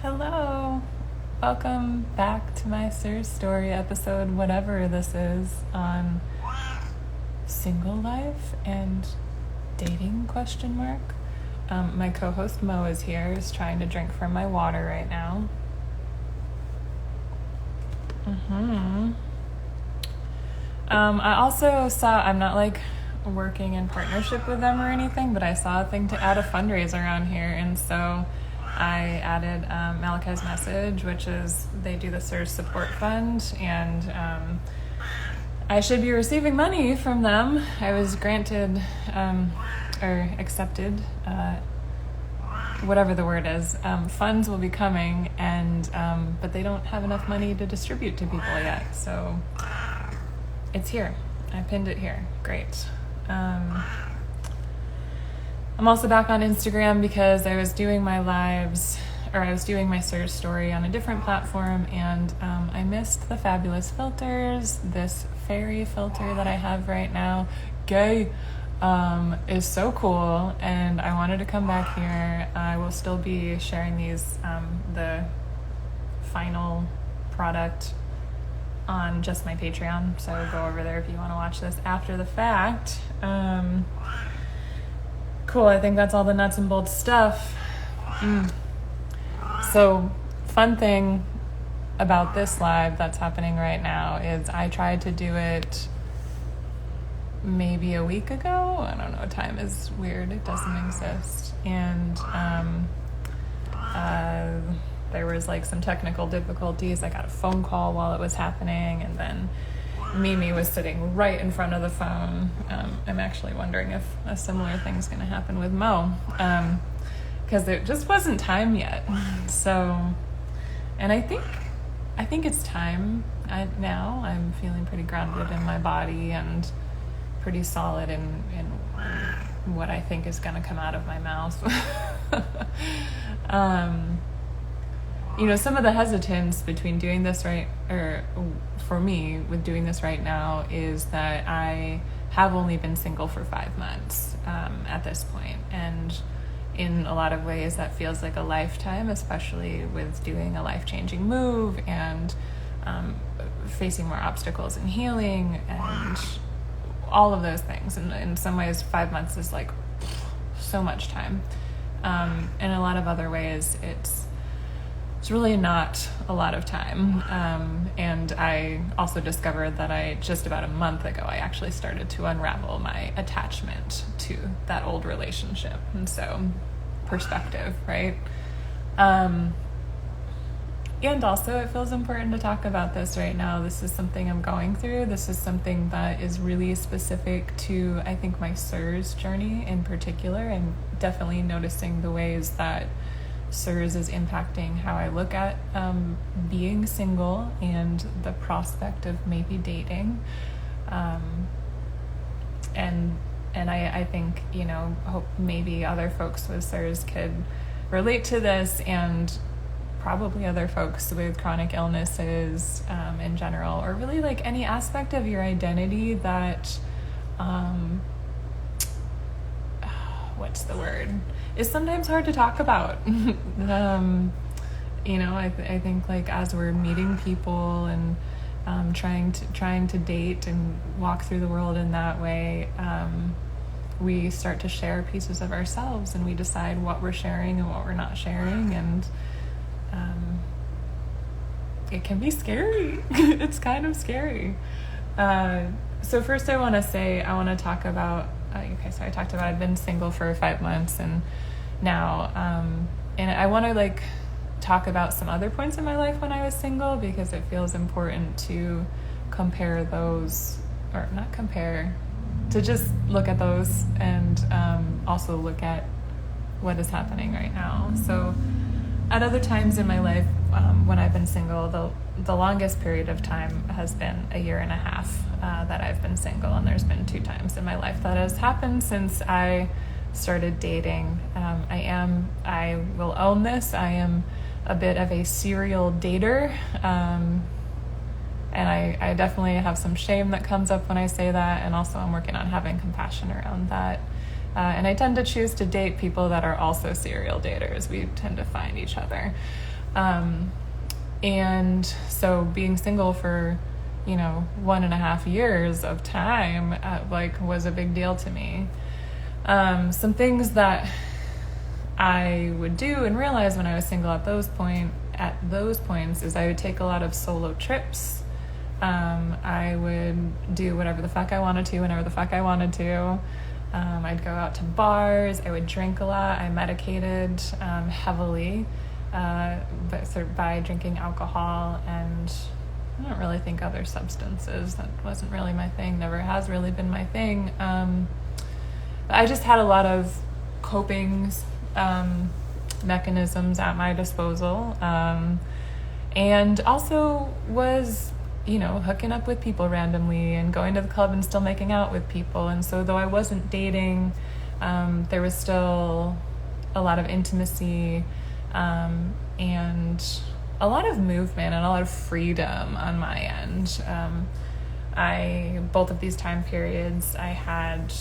Hello. Welcome back to My CIRS Story episode, whatever this is, on single life and dating, question mark. My co-host Mo is here, is trying to drink from my water right now. I also saw, I'm not like working in partnership with them or anything, but I saw a thing to add a fundraiser on here, and so I added Malachi's message, which is they do the CIRS support fund, and I should be receiving money from them. I was granted or accepted, whatever the word is. Funds will be coming, and but they don't have enough money to distribute to people yet, so it's here. I pinned it here. Great. I'm also back on Instagram because I was doing my lives, or I was doing my CIRS story on a different platform, and I missed the fabulous filters. This fairy filter that I have right now, gay, is so cool, and I wanted to come back here. I will still be sharing these, the final product on just my Patreon, so go over there if you want to watch this after the fact. Cool, I think that's all the nuts and bolts stuff. So, fun thing about this live that's happening right now is I tried to do it maybe a week ago. I don't know, time is weird, it doesn't exist. And there was like some technical difficulties. I got a phone call while it was happening, and then Mimi was sitting right in front of the phone. I'm actually wondering if a similar thing's going to happen with Mo, because it just wasn't time yet. So, and I think it's time now. I'm feeling pretty grounded in my body and pretty solid in what I think is going to come out of my mouth. Some of the hesitance between doing this right, or for me with doing this right now, is that I have only been single for 5 months at this point, and in a lot of ways that feels like a lifetime, especially with doing a life-changing move and facing more obstacles in healing and all of those things. And in some ways 5 months is like so much time. In a lot of other ways it's really not a lot of time. And I also discovered that just about a month ago, I actually started to unravel my attachment to that old relationship. And so, perspective, right? And also, it feels important to talk about this right now. This is something I'm going through. This is something that is really specific to, I think, my CIRS journey in particular, and definitely noticing the ways that CIRS is impacting how I look at being single and the prospect of maybe dating. And I think, hope maybe other folks with CIRS could relate to this, and probably other folks with chronic illnesses in general, or really like any aspect of your identity that, what's the word? Is sometimes hard to talk about. I think like as we're meeting people and trying to date and walk through the world in that way, we start to share pieces of ourselves, and we decide what we're sharing and what we're not sharing, and it can be scary. It's kind of scary. So first I want to talk about, so I talked about I've been single for 5 months, and now, and I want to talk about some other points in my life when I was single, because it feels important to compare those, or not compare, to just look at those, and also look at what is happening right now. So at other times in my life, when I've been single, the longest period of time has been 1.5 years that I've been single, and there's been 2 times in my life that has happened since I started dating. I will own this, I am a bit of a serial dater, and I definitely have some shame that comes up when I say that, and also I'm working on having compassion around that. And I tend to choose to date people that are also serial daters. We tend to find each other. And so being single for, 1.5 years of time, was a big deal to me. Some things that I would do and realize when I was single at those points is I would take a lot of solo trips. I would do whatever the fuck I wanted to, whenever the fuck I wanted to. I'd go out to bars. I would drink a lot. I medicated heavily, but sort of by drinking alcohol, and I don't really think other substances. That wasn't really my thing. Never has really been my thing. I just had a lot of coping mechanisms at my disposal, and also was hooking up with people randomly and going to the club and still making out with people. And so though I wasn't dating, there was still a lot of intimacy, and a lot of movement and a lot of freedom on my end. Both of these time periods, I had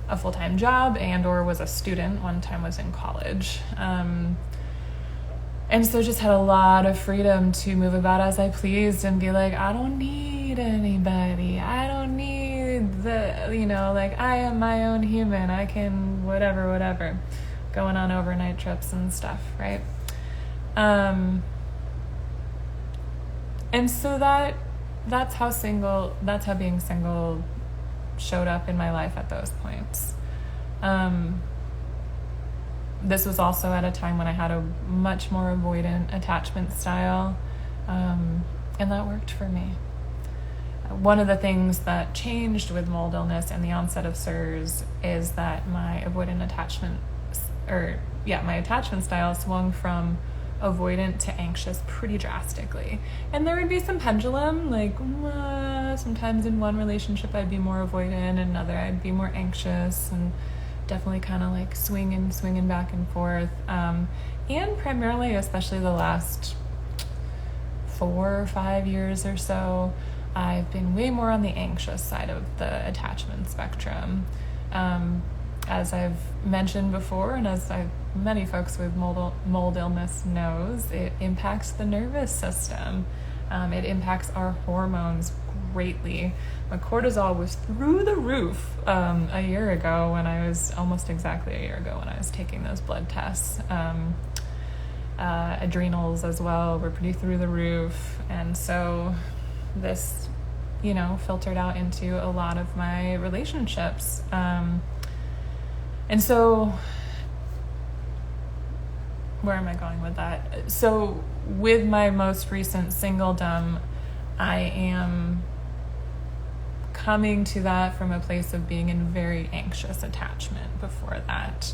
a full-time job or was a student. One time was in college. And so just had a lot of freedom to move about as I pleased and be like, I don't need anybody. I don't need I am my own human. I can whatever. Going on overnight trips and stuff, right? And so that's how being single showed up in my life at those points. This was also at a time when I had a much more avoidant attachment style, and that worked for me. One of the things that changed with mold illness and the onset of CIRS is that my my attachment style swung from avoidant to anxious pretty drastically. And there would be some pendulum, sometimes in one relationship I'd be more avoidant, in another I'd be more anxious, and definitely kind of swinging back and forth. And primarily, especially the last 4 or 5 years or so, I've been way more on the anxious side of the attachment spectrum. As I've mentioned before, and as many folks with mold illness knows, it impacts the nervous system. It impacts our hormones greatly. My cortisol was through the roof almost exactly a year ago when I was taking those blood tests. Adrenals as well were pretty through the roof. And so this, filtered out into a lot of my relationships. And so where am I going with that? So with my most recent singledom, I am coming to that from a place of being in very anxious attachment before that.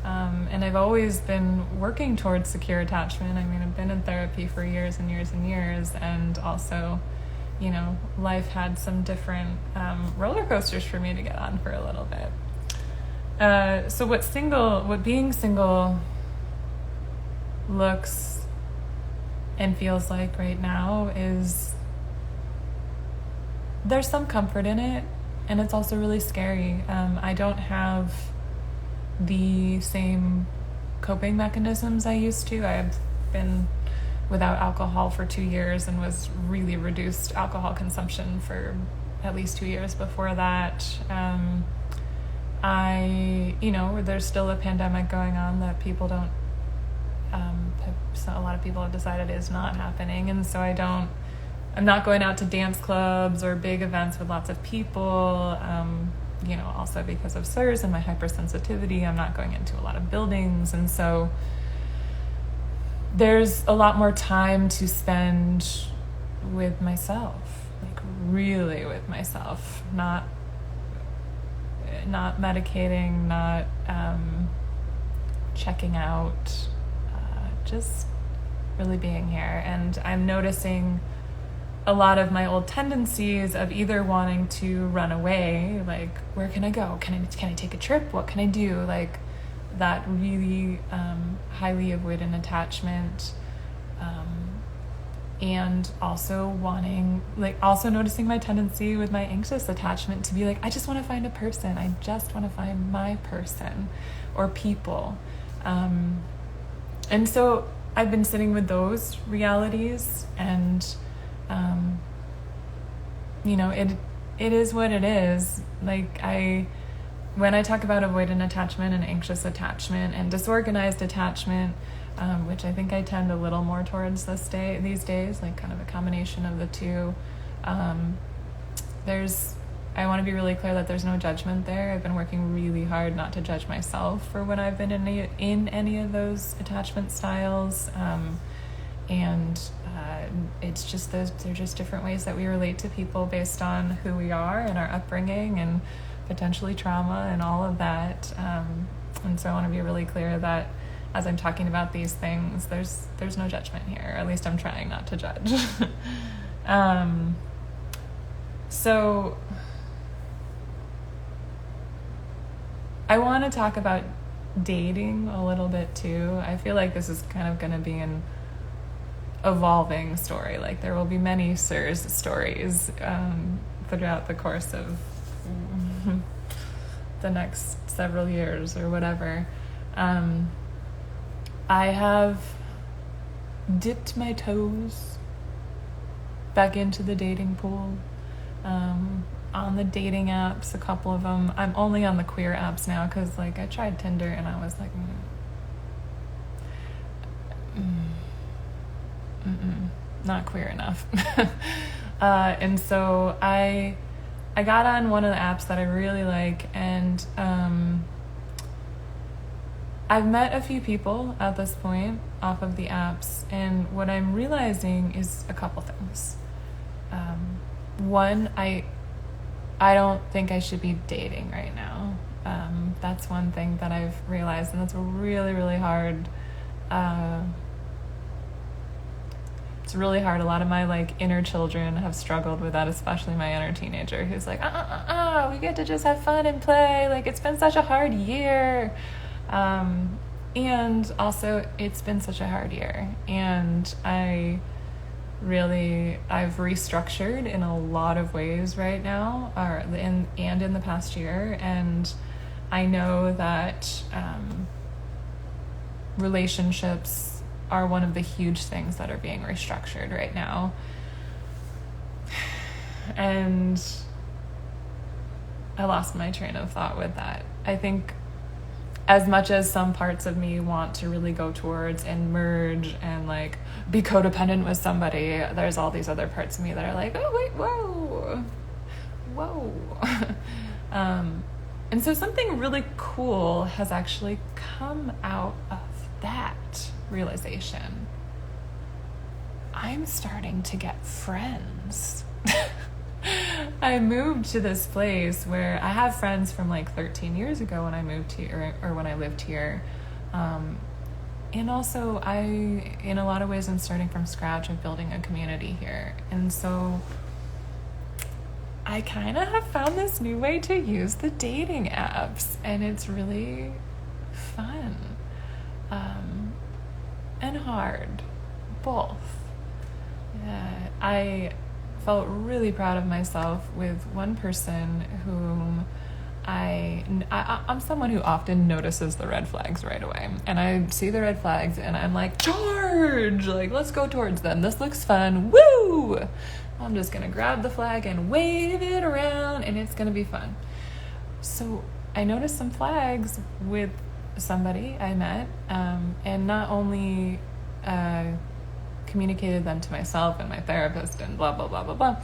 And I've always been working towards secure attachment. I mean, I've been in therapy for years and years and years, and also, life had some different roller coasters for me to get on for a little bit. So what being single looks and feels like right now is there's some comfort in it, and it's also really scary. I don't have the same coping mechanisms I used to. I have been without alcohol for 2 years and was really reduced alcohol consumption for at least 2 years before that. There's still a pandemic going on that people don't, a lot of people have decided is not happening. And so I'm not going out to dance clubs or big events with lots of people. Also because of CIRS and my hypersensitivity, I'm not going into a lot of buildings. And so there's a lot more time to spend with myself, really with myself, not medicating, not checking out, just really being here. And I'm noticing a lot of my old tendencies of either wanting to run away, where can I go? Can I take a trip? What can I do? That really highly avoidant attachment, and also also noticing my tendency with my anxious attachment to be I just want to find a person. I just want to find my person or people. And so I've been sitting with those realities, and it is what it is. Like, when I talk about avoidant attachment and anxious attachment and disorganized attachment, which I think I tend a little more towards these days, like kind of a combination of the two. I want to be really clear that there's no judgment there. I've been working really hard not to judge myself for when I've been in any of those attachment styles. It's just they're just different ways that we relate to people based on who we are and our upbringing and potentially trauma and all of that. And so I want to be really clear that as I'm talking about these things, there's no judgment here. At least I'm trying not to judge. So I want to talk about dating a little bit too. I feel like this is kind of going to be an evolving story. Like, there will be many CIRS stories throughout the course of the next several years or whatever. I have dipped my toes back into the dating pool. On the dating apps, a couple of them. I'm only on the queer apps now because, like, I tried Tinder and I was like, not queer enough. And so I got on one of the apps that I really like, and I've met a few people at this point off of the apps, and what I'm realizing is a couple things. One, I don't think I should be dating right now. That's one thing that I've realized, and that's really, really hard. It's really hard. A lot of my, like, inner children have struggled with that, especially my inner teenager who's like, we get to just have fun and play. Like, it's been such a hard year. And also, it's been such a hard year. And I've restructured in a lot of ways right now, in the past year. And I know that relationships are one of the huge things that are being restructured right now. And I lost my train of thought with that. I think as much as some parts of me want to really go towards and merge and, like, be codependent with somebody, there's all these other parts of me that are like, oh wait, whoa. And so something really cool has actually come out of that realization. I'm starting to get friends. I moved to this place where I have friends from like 13 years ago when I moved here, or when I lived here. And also in a lot of ways, I'm starting from scratch of building a community here. And so I kind of have found this new way to use the dating apps, and it's really fun. And hard, both. I felt really proud of myself with one person whom I'm someone who often notices the red flags right away. And I see the red flags and I'm like, charge! Like, let's go towards them. This looks fun. Woo! I'm just going to grab the flag and wave it around, and it's going to be fun. So I noticed some flags with somebody I met, and not only communicated them to myself and my therapist and blah, blah, blah, blah, blah,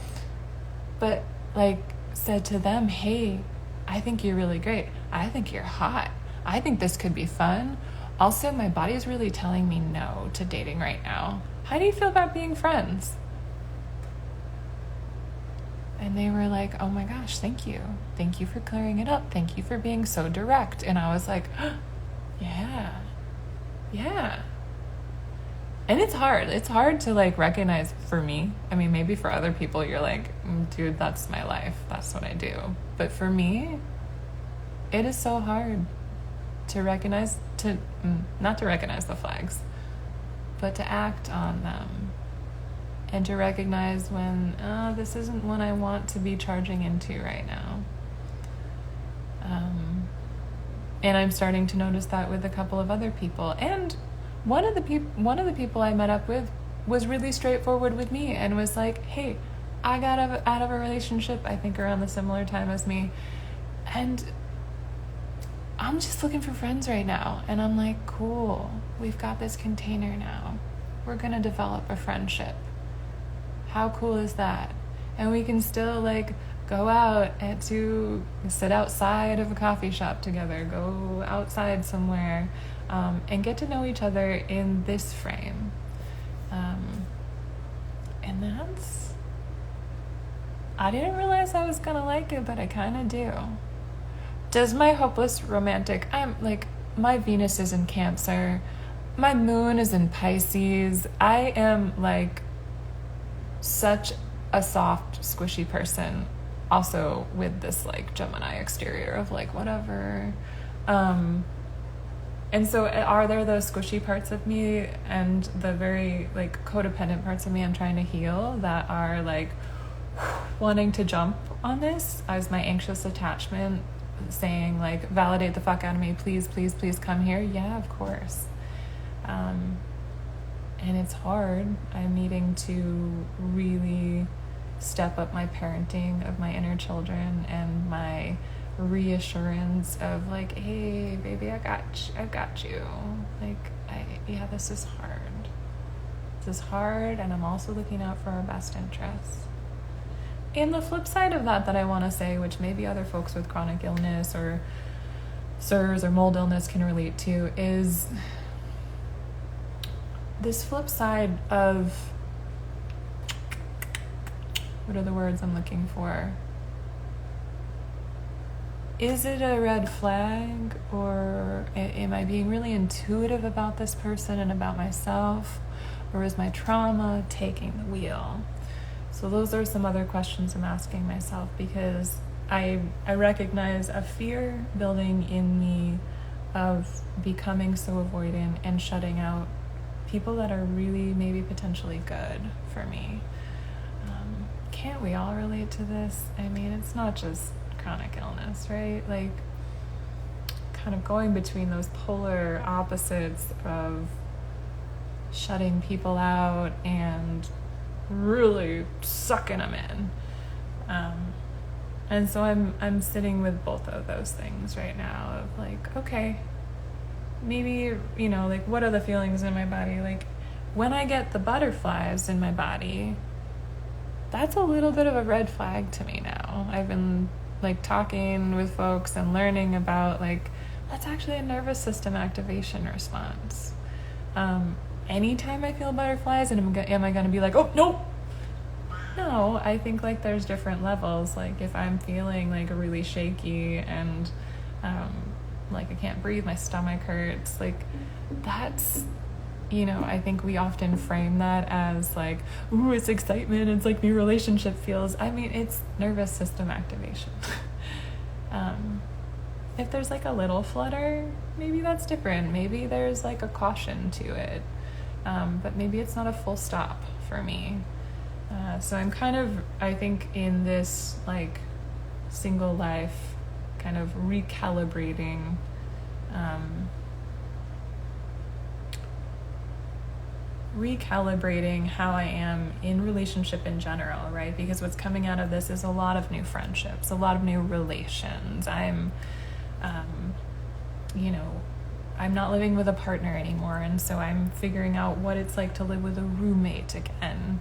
but like said to them, hey, I think you're really great. I think you're hot. I think this could be fun. Also, my body's really telling me no to dating right now. How do you feel about being friends? And they were like, oh my gosh, thank you. Thank you for clearing it up. Thank you for being so direct. And I was like, yeah. And it's hard. It's hard to like recognize for me. I mean, maybe for other people, you're like, dude, that's my life. That's what I do. But for me, it is so hard to recognize, not to recognize the flags, but to act on them. And to recognize when, this isn't one I want to be charging into right now. And I'm starting to notice that with a couple of other people. And one of the people I met up with was really straightforward with me and was like, hey, I got out of a relationship, I think around the similar time as me, and I'm just looking for friends right now. And I'm like, cool, we've got this container now, we're gonna develop a friendship. How cool is that? And we can still like go out and to sit outside of a coffee shop together, go outside somewhere, and get to know each other in this frame. And that's, I didn't realize I was gonna like it, but I kind of do. Does my hopeless romantic, I'm like, my Venus is in Cancer, my moon is in Pisces. I am like such a soft, squishy person, also with this like Gemini exterior of like whatever. And so are there those squishy parts of me and the very like codependent parts of me I'm trying to heal that are like wanting to jump on this as my anxious attachment saying like, validate the fuck out of me, please, please, please come here? Yeah, of course. And it's hard. I'm needing to really step up my parenting of my inner children and my reassurance of like, hey baby, I've got you. Like, this is hard, and I'm also looking out for our best interests. And the flip side of that I want to say, which maybe other folks with chronic illness or CIRS or mold illness can relate to, is this flip side of, what are the words I'm looking for? Is it a red flag, or am I being really intuitive about this person and about myself, or is my trauma taking the wheel? So those are some other questions I'm asking myself, because I recognize a fear building in me of becoming so avoidant and shutting out people that are really maybe potentially good for me. Can't we all relate to this? I mean, it's not just chronic illness, right? Like, kind of going between those polar opposites of shutting people out and really sucking them in. And so I'm sitting with both of those things right now of like, okay, maybe, like, what are the feelings in my body? Like, when I get the butterflies in my body, that's a little bit of a red flag to me now. I've been like talking with folks and learning about like, that's actually a nervous system activation response. Anytime I feel butterflies, and am I going to be like, oh, no? No, I think like there's different levels. Like if I'm feeling like really shaky and like I can't breathe, my stomach hurts, like that's, I think we often frame that as like, ooh, it's excitement, it's like new relationship feels. I mean, it's nervous system activation. If there's like a little flutter, maybe that's different. Maybe there's like a caution to it. But maybe it's not a full stop for me. So I'm kind of, I think, in this like single life kind of recalibrating how I am in relationship in general, right? Because what's coming out of this is a lot of new friendships, a lot of new relations. I'm not living with a partner anymore, and so I'm figuring out what it's like to live with a roommate again.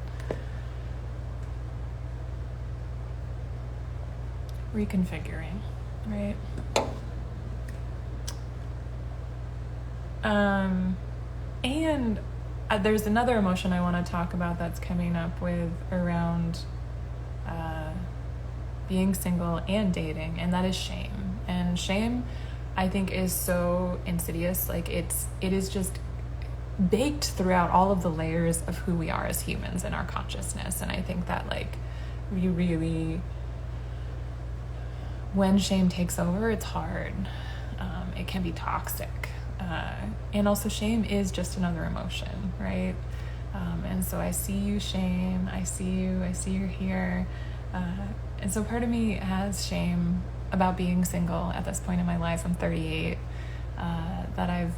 Reconfiguring, right? And there's another emotion I want to talk about that's coming up with around being single and dating, and that is shame. And shame, I think, is so insidious. Like it is just baked throughout all of the layers of who we are as humans and our consciousness. And I think that like we really, when shame takes over, it's hard. It can be toxic. And also shame is just another emotion, right? And so I see you, shame. I see you're here. And so part of me has shame about being single at this point in my life. I'm 38, that I've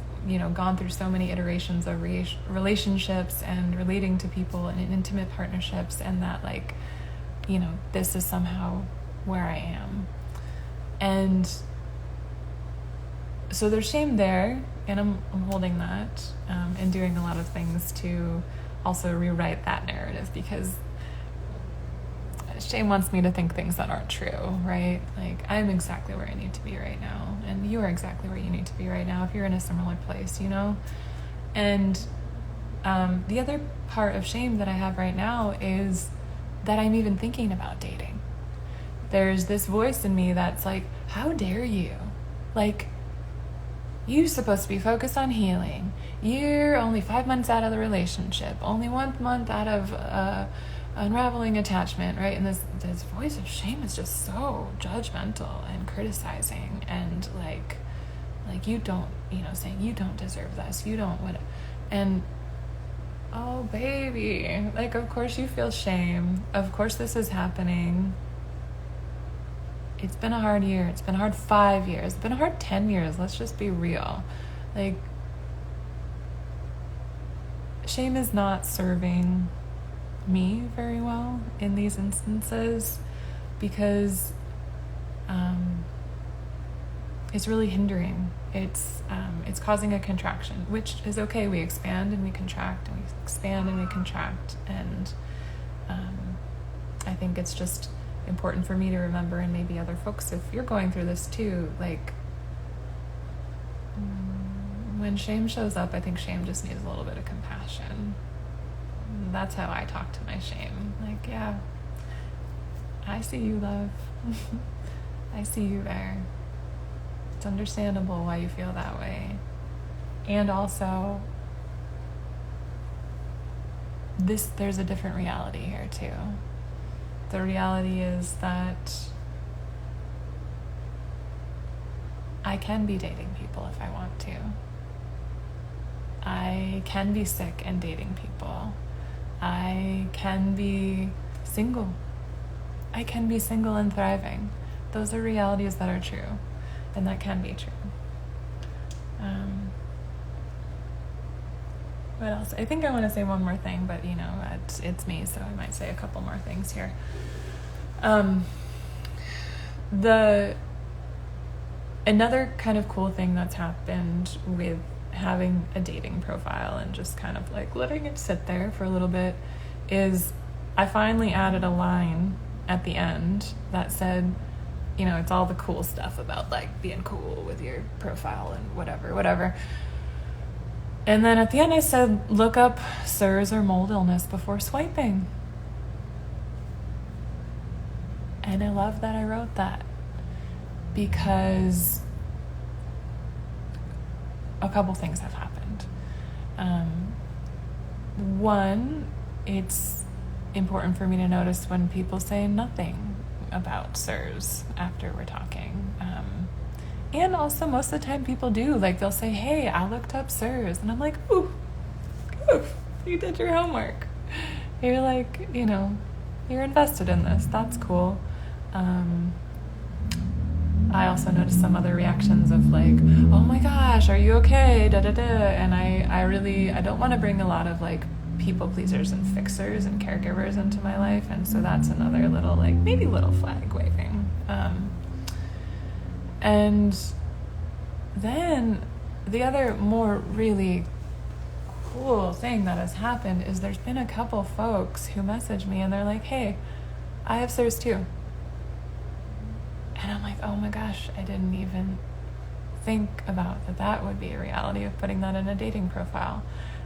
gone through so many iterations of relationships and relating to people and in intimate partnerships, and that this is somehow where I am. And so there's shame there, and I'm holding that, and doing a lot of things to also rewrite that narrative, because shame wants me to think things that aren't true, right? Like, I'm exactly where I need to be right now, and you are exactly where you need to be right now if you're in a similar place, And the other part of shame that I have right now is that I'm even thinking about dating. There's this voice in me that's like, how dare you? Like, you're supposed to be focused on healing. You're only 5 months out of the relationship, only 1 month out of unraveling attachment, right? And this voice of shame is just so judgmental and criticizing, and like you don't, saying you don't deserve this, you don't what, and oh baby, like, of course you feel shame, of course this is happening. It's been a hard year. It's been a hard 5 years. It's been a hard 10 years. Let's just be real. Like, shame is not serving me very well in these instances, because it's really hindering. It's causing a contraction, which is okay. We expand and we contract, and we expand and we contract. And I think it's just important for me to remember, and maybe other folks, if you're going through this too, like, when shame shows up, I think shame just needs a little bit of compassion. That's how I talk to my shame. Like, yeah, I see you, love. I see you there. It's understandable why you feel that way. And also, there's a different reality here too. The reality is that I can be dating people if I want to. I can be sick and dating people. I can be single. I can be single and thriving. Those are realities that are true, and that can be true. What else? I think I want to say one more thing, but it's me, so I might say a couple more things here. Another kind of cool thing that's happened with having a dating profile and just kind of like letting it sit there for a little bit is I finally added a line at the end that said, it's all the cool stuff about like being cool with your profile and whatever. And then at the end I said, look up CIRS or mold illness before swiping. And I love that I wrote that, because a couple things have happened. One, it's important for me to notice when people say nothing about CIRS after we're talking. And also most of the time people do. Like, they'll say, hey, I looked up CIRS. And I'm like, ooh, you did your homework. You're like, you're invested in this. That's cool. I also noticed some other reactions of like, oh my gosh, are you okay? And I don't want to bring a lot of like people pleasers and fixers and caregivers into my life. And so that's another little, like, maybe little flag waving. And then the other more really cool thing that has happened is there's been a couple folks who message me and they're like, hey, I have CIRS too. And I'm like, oh my gosh, I didn't even think about that would be a reality of putting that in a dating profile.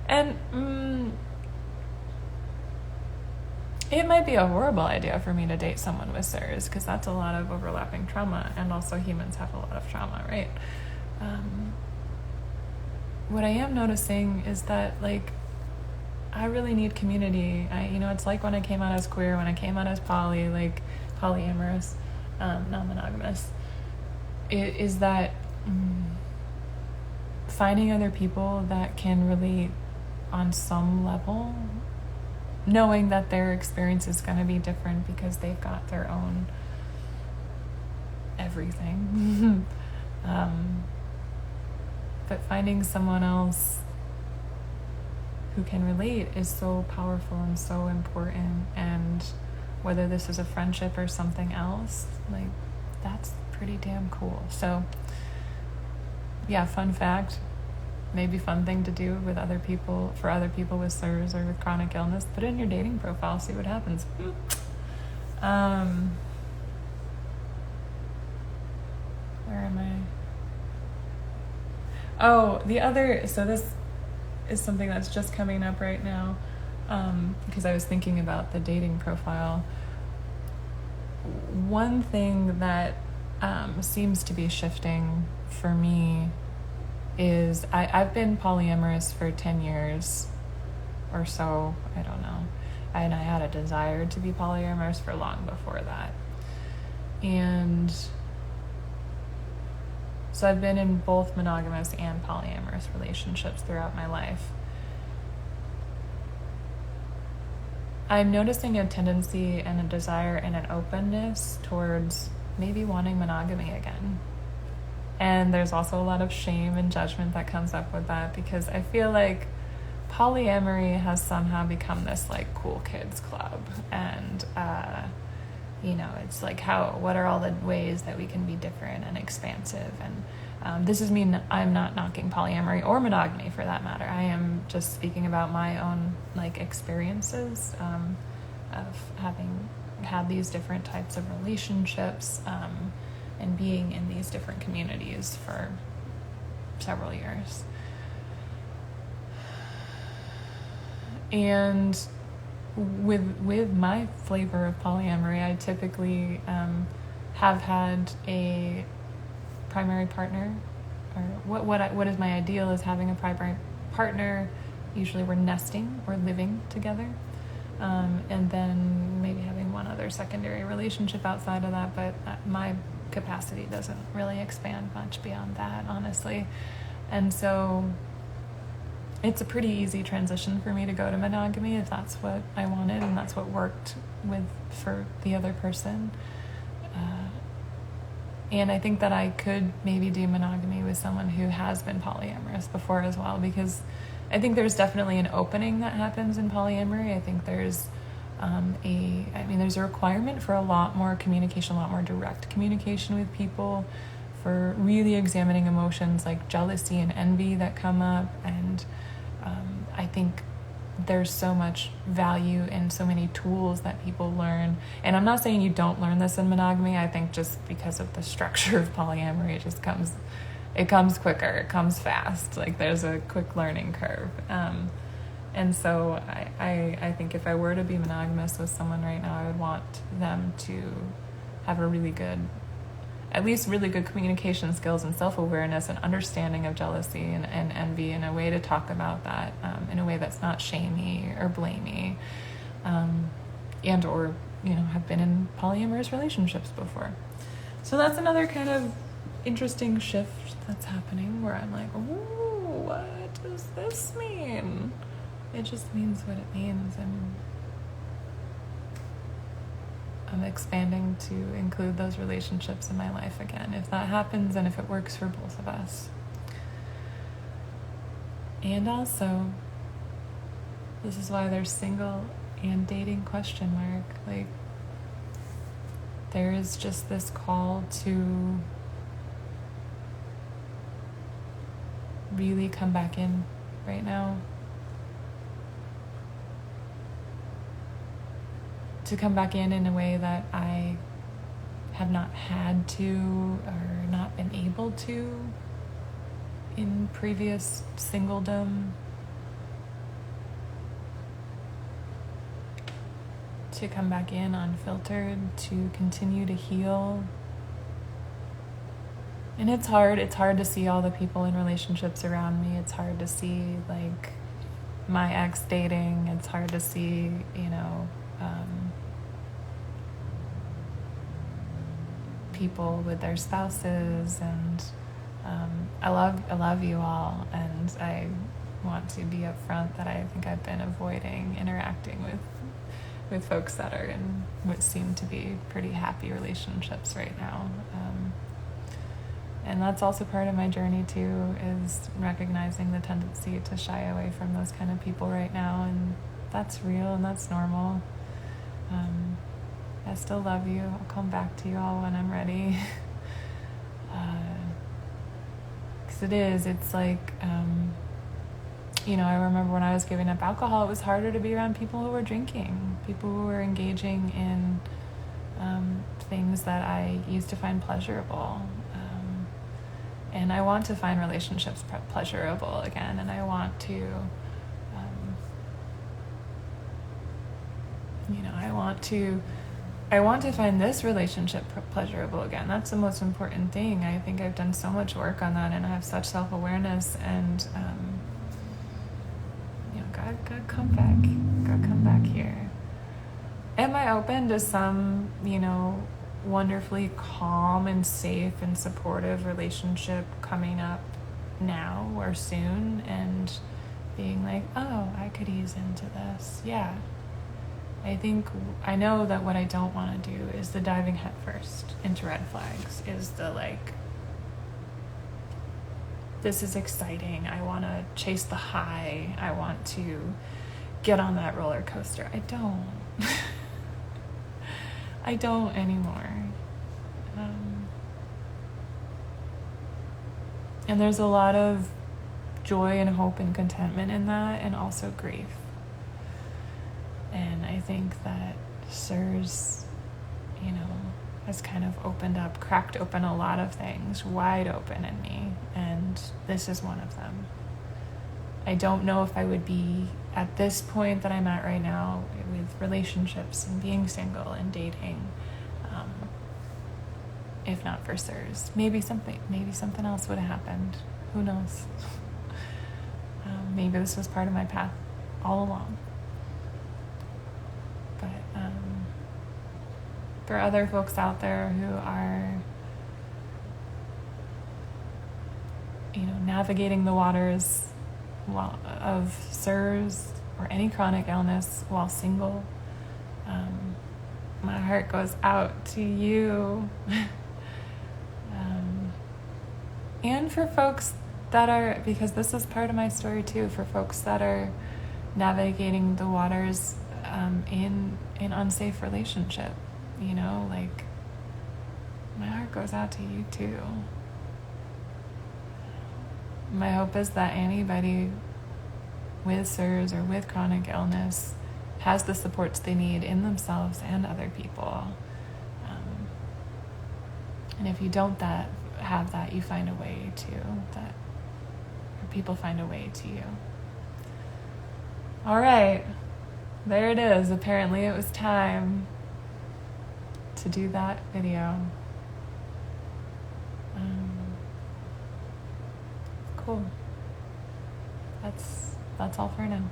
And it might be a horrible idea for me to date someone with CIRS, because that's a lot of overlapping trauma, and also humans have a lot of trauma, right? What I am noticing is that, like, I really need community. It's like when I came out as queer, when I came out as poly, like polyamorous, non-monogamous, is that finding other people that can relate on some level, knowing that their experience is going to be different because they've got their own everything. but finding someone else who can relate is so powerful and so important. And whether this is a friendship or something else, like, that's pretty damn cool. So yeah, fun fact, maybe fun thing to do with other people, for other people with CIRS or with chronic illness, put it in your dating profile, see what happens. Where am I? Oh, so this is something that's just coming up right now, because I was thinking about the dating profile. One thing that seems to be shifting for me is I've been polyamorous for 10 years or so, I don't know. And I had a desire to be polyamorous for long before that. And so I've been in both monogamous and polyamorous relationships throughout my life. I'm noticing a tendency and a desire and an openness towards maybe wanting monogamy again. And there's also a lot of shame and judgment that comes up with that, because I feel like polyamory has somehow become this like cool kids club. And, it's like, what are all the ways that we can be different and expansive? And this is me, I'm not knocking polyamory or monogamy for that matter. I am just speaking about my own experiences of having had these different types of relationships, and being in these different communities for several years. And with my flavor of polyamory, I typically have had a primary partner, or what is my ideal is having a primary partner. Usually we're nesting, we're living together, and then maybe having one other secondary relationship outside of that, but my capacity doesn't really expand much beyond that, honestly. And so it's a pretty easy transition for me to go to monogamy if that's what I wanted and that's what worked for the other person. And I think that I could maybe do monogamy with someone who has been polyamorous before as well, because I think there's definitely an opening that happens in polyamory. I think there's there's a requirement for a lot more communication, a lot more direct communication with people, for really examining emotions like jealousy and envy that come up. And I think there's so much value in so many tools that people learn. And I'm not saying you don't learn this in monogamy. I think just because of the structure of polyamory, it comes quicker, it comes fast. Like, there's a quick learning curve. And so I think if I were to be monogamous with someone right now, I would want them to have a really good communication skills and self-awareness and understanding of jealousy and envy, and a way to talk about that in a way that's not shamey or blamey, and or have been in polyamorous relationships before. So that's another kind of interesting shift that's happening, where I'm like, ooh, what does this mean? It just means what it means, and I'm expanding to include those relationships in my life again, if that happens and if it works for both of us. And also, this is why there's single and dating ? Like, there is just this call to really come back in right now. To come back in a way that I have not had to or not been able to in previous singledom. To come back in unfiltered, to continue to heal. And it's hard to see all the people in relationships around me. It's hard to see like my ex dating. It's hard to see, people with their spouses, and I love you all, and I want to be upfront that I think I've been avoiding interacting with folks that are in what seem to be pretty happy relationships right now, And that's also part of my journey too, is recognizing the tendency to shy away from those kind of people right now. And that's real and that's normal. I still love you. I'll come back to you all when I'm ready. Because it's like, I remember when I was giving up alcohol, it was harder to be around people who were drinking, people who were engaging in things that I used to find pleasurable. And I want to find relationships pleasurable again, and I want to, I want to find this relationship pleasurable again. That's the most important thing. I think I've done so much work on that, and I have such self-awareness, and God, come back here. Am I open to some, wonderfully calm and safe and supportive relationship coming up now or soon, and being like, oh, I could ease into this? Yeah. I know that what I don't want to do is the diving headfirst into red flags, is the like, this is exciting, I want to chase the high, I want to get on that roller coaster. I don't. I don't anymore. And there's a lot of joy and hope and contentment in that, and also grief. And I think that CIRS, has kind of cracked open a lot of things, wide open in me, and this is one of them. I don't know if I would be at this point that I'm at right now with relationships and being single and dating, if not for CIRS. Maybe something else would have happened. Who knows? Maybe this was part of my path all along. But for other folks out there who are, navigating the waters of CIRS or any chronic illness while single, my heart goes out to you. And for folks that are, because this is part of my story too, for folks that are navigating the waters in an unsafe relationship, my heart goes out to you too. My hope is that anybody with CIRS or with chronic illness has the supports they need in themselves and other people. And if you don't have that, you find a way to that, or people find a way to you. All right, there it is. Apparently it was time to do that video. Cool. That's all for now.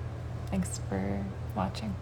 Thanks for watching.